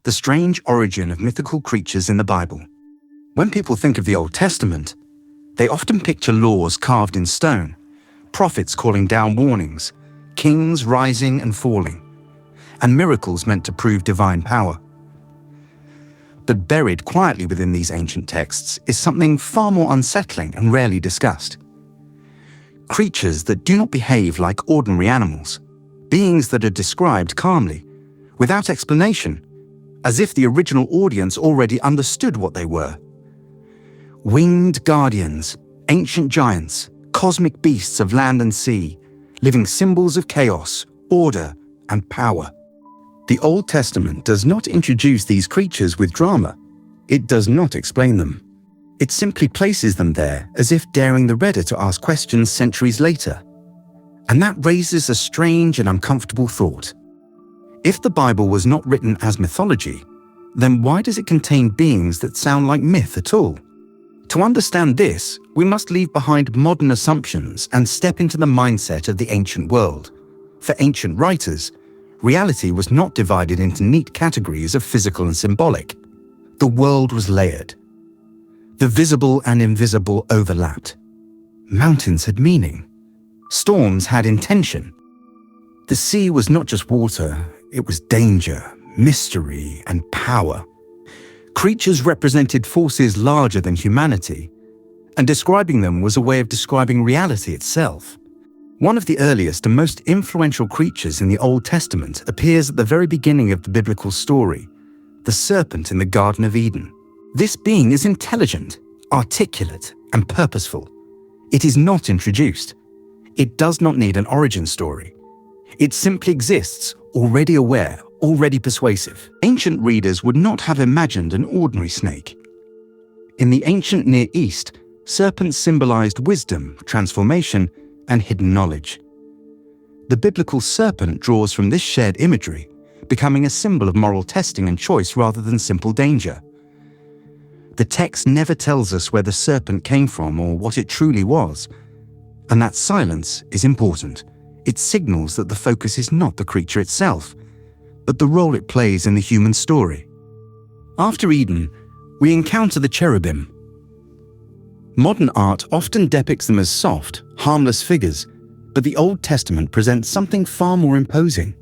the strange origin of mythical creatures in the Bible. When people think of the Old Testament, they often picture laws carved in stone, prophets calling down warnings, kings rising and falling, and miracles meant to prove divine power. But buried quietly within these ancient texts is something far more unsettling and rarely discussed. Creatures that do not behave like ordinary animals, beings that are described calmly, without explanation, as if the original audience already understood what they were. Winged guardians, ancient giants, cosmic beasts of land and sea, living symbols of chaos, order, and power. The Old Testament does not introduce these creatures with drama. It does not explain them. It simply places them there as if daring the reader to ask questions centuries later. And that raises a strange and uncomfortable thought. If the Bible was not written as mythology, then why does it contain beings that sound like myth at all? To understand this, we must leave behind modern assumptions and step into the mindset of the ancient world. For ancient writers, reality was not divided into neat categories of physical and symbolic. The world was layered. The visible and invisible overlapped. Mountains had meaning. Storms had intention. The sea was not just water, it was danger, mystery, and power. Creatures represented forces larger than humanity, and describing them was a way of describing reality itself. One of the earliest and most influential creatures in the Old Testament appears at the very beginning of the biblical story, the serpent in the Garden of Eden. This being is intelligent, articulate, and purposeful. It is not introduced. It does not need an origin story. It simply exists, already aware, already persuasive. Ancient readers would not have imagined an ordinary snake. In the ancient Near East, serpents symbolized wisdom, transformation, and hidden knowledge. The biblical serpent draws from this shared imagery, becoming a symbol of moral testing and choice rather than simple danger. The text never tells us where the serpent came from or what it truly was, and that silence is important. It signals that the focus is not the creature itself, but the role it plays in the human story. After Eden, we encounter the cherubim. Modern art often depicts them as soft, harmless figures, but the Old Testament presents something far more imposing.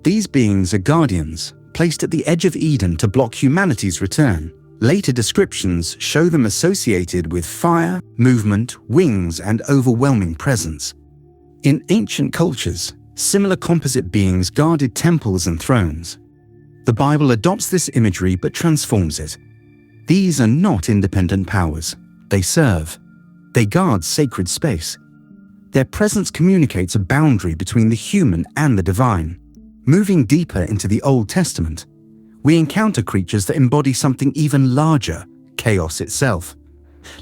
These beings are guardians, placed at the edge of Eden to block humanity's return. Later descriptions show them associated with fire, movement, wings, and overwhelming presence. In ancient cultures, similar composite beings guarded temples and thrones. The Bible adopts this imagery but transforms it. These are not independent powers. They serve. They guard sacred space. Their presence communicates a boundary between the human and the divine. Moving deeper into the Old Testament, we encounter creatures that embody something even larger, chaos itself.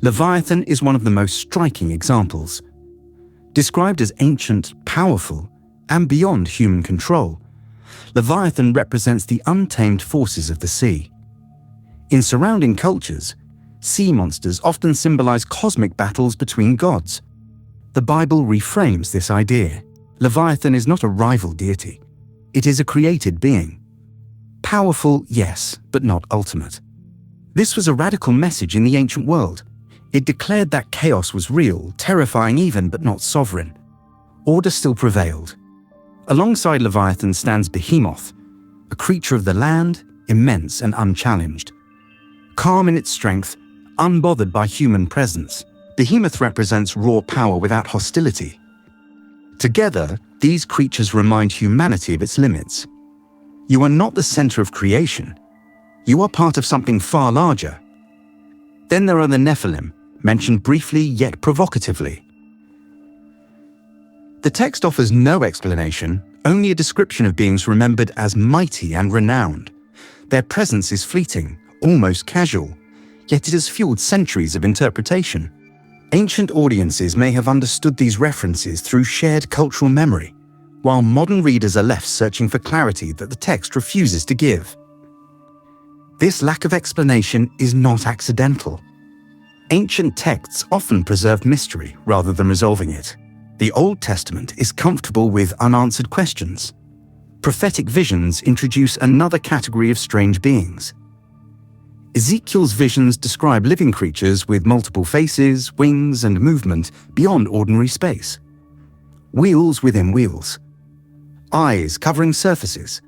Leviathan is one of the most striking examples. Described as ancient, powerful, and beyond human control, Leviathan represents the untamed forces of the sea. In surrounding cultures, sea monsters often symbolize cosmic battles between gods. The Bible reframes this idea. Leviathan is not a rival deity. It is a created being. Powerful, yes, but not ultimate. This was a radical message in the ancient world. It declared that chaos was real, terrifying even, but not sovereign. Order still prevailed. Alongside Leviathan stands Behemoth, a creature of the land, immense and unchallenged. Calm in its strength, unbothered by human presence, Behemoth represents raw power without hostility. Together, these creatures remind humanity of its limits. You are not the center of creation. You are part of something far larger. Then there are the Nephilim, mentioned briefly yet provocatively. The text offers no explanation, only a description of beings remembered as mighty and renowned. Their presence is fleeting, almost casual, yet it has fueled centuries of interpretation. Ancient audiences may have understood these references through shared cultural memory, while modern readers are left searching for clarity that the text refuses to give. This lack of explanation is not accidental. Ancient texts often preserve mystery rather than resolving it. The Old Testament is comfortable with unanswered questions. prophetic visions introduce another category of strange beings. Ezekiel's visions describe living creatures with multiple faces, wings, and movement beyond ordinary space. Wheels within wheels. Eyes covering surfaces.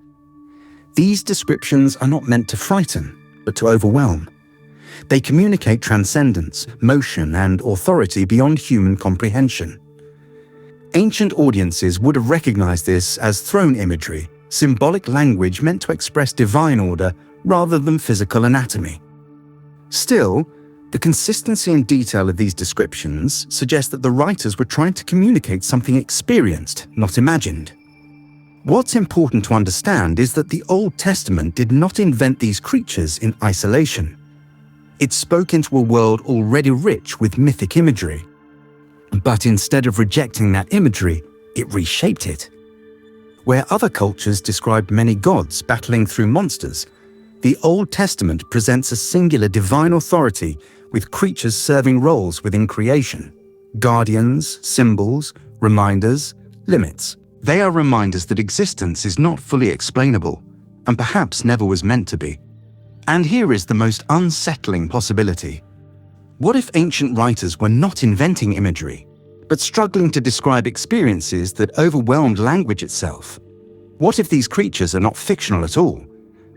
These descriptions are not meant to frighten, but to overwhelm. They communicate transcendence, motion, and authority beyond human comprehension. Ancient audiences would have recognized this as throne imagery, symbolic language meant to express divine order rather than physical anatomy. Still, the consistency and detail of these descriptions suggest that the writers were trying to communicate something experienced, not imagined. What's important to understand is that the Old Testament did not invent these creatures in isolation. It spoke into a world already rich with mythic imagery. But instead of rejecting that imagery, it reshaped it. Where other cultures described many gods battling through monsters, the Old Testament presents a singular divine authority with creatures serving roles within creation. Guardians, symbols, reminders, limits. They are reminders that existence is not fully explainable, and perhaps never was meant to be. And here is the most unsettling possibility. What if ancient writers were not inventing imagery, but struggling to describe experiences that overwhelmed language itself? What if these creatures are not fictional at all,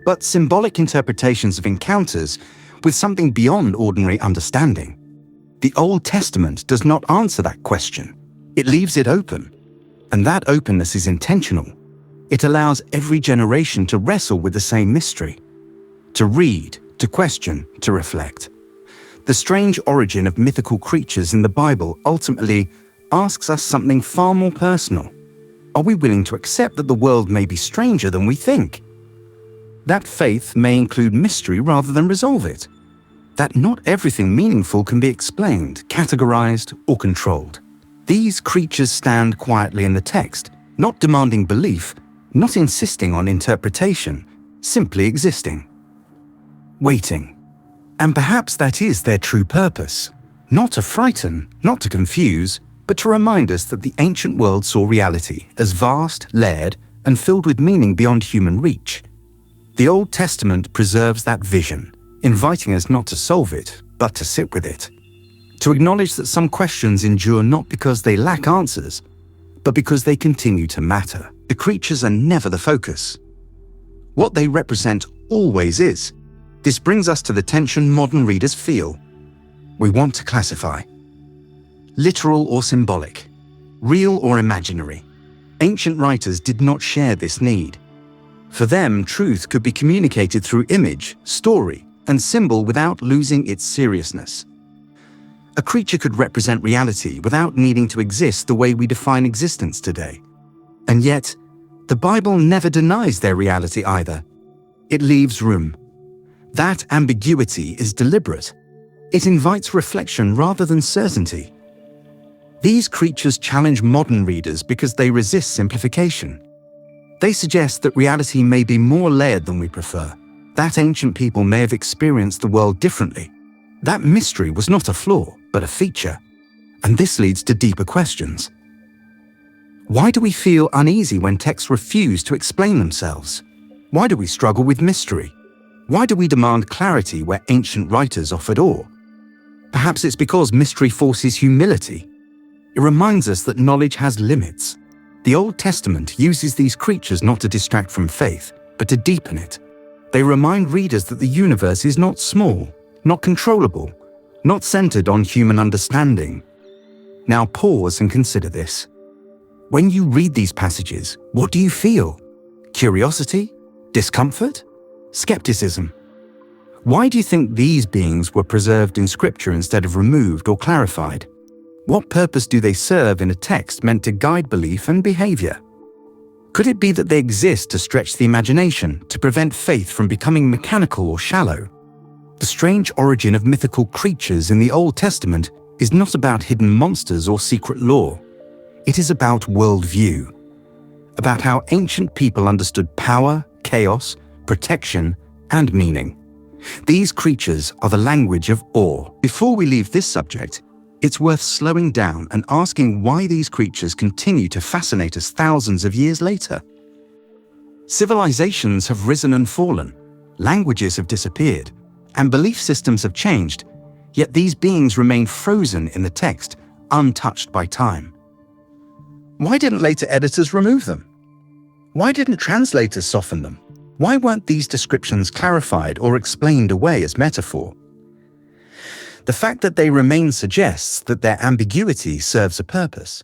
but symbolic interpretations of encounters with something beyond ordinary understanding? The Old Testament does not answer that question. It leaves it open. And that openness is intentional. It allows every generation to wrestle with the same mystery, to read, to question, to reflect. The strange origin of mythical creatures in the Bible ultimately asks us something far more personal. Are we willing to accept that the world may be stranger than we think? That faith may include mystery rather than resolve it. That not everything meaningful can be explained, categorized, or controlled. These creatures stand quietly in the text, not demanding belief, not insisting on interpretation, simply existing. Waiting. And perhaps that is their true purpose. Not to frighten, not to confuse, but to remind us that the ancient world saw reality as vast, layered, and filled with meaning beyond human reach. The Old Testament preserves that vision, inviting us not to solve it, but to sit with it. To acknowledge that some questions endure not because they lack answers, but because they continue to matter. The creatures are never the focus. What they represent always is. This brings us to the tension modern readers feel. We want to classify. Literal or symbolic, real or imaginary. Ancient writers did not share this need. For them, truth could be communicated through image, story, and symbol without losing its seriousness. A creature could represent reality without needing to exist the way we define existence today. And yet, the Bible never denies their reality either. It leaves room. That ambiguity is deliberate. It invites reflection rather than certainty. These creatures challenge modern readers because they resist simplification. They suggest that reality may be more layered than we prefer, that ancient people may have experienced the world differently. That mystery was not a flaw, but a feature. And this leads to deeper questions. Why do we feel uneasy when texts refuse to explain themselves? Why do we struggle with mystery? Why do we demand clarity where ancient writers offered awe? Perhaps it's because mystery forces humility. It reminds us that knowledge has limits. The Old Testament uses these creatures not to distract from faith, but to deepen it. They remind readers that the universe is not small, not controllable, not centered on human understanding. Now pause and consider this. When you read these passages, what do you feel? Curiosity? Discomfort? Skepticism? Why do you think these beings were preserved in Scripture instead of removed or clarified? What purpose do they serve in a text meant to guide belief and behavior? Could it be that they exist to stretch the imagination, to prevent faith from becoming mechanical or shallow? The strange origin of mythical creatures in the Old Testament is not about hidden monsters or secret lore. It is about worldview, about how ancient people understood power, chaos, protection, and meaning. These creatures are the language of awe. Before we leave this subject, it's worth slowing down and asking why these creatures continue to fascinate us thousands of years later. Civilizations have risen and fallen, languages have disappeared, and belief systems have changed, yet these beings remain frozen in the text, untouched by time. Why didn't later editors remove them? Why didn't translators soften them? Why weren't these descriptions clarified or explained away as metaphor? The fact that they remain suggests that their ambiguity serves a purpose.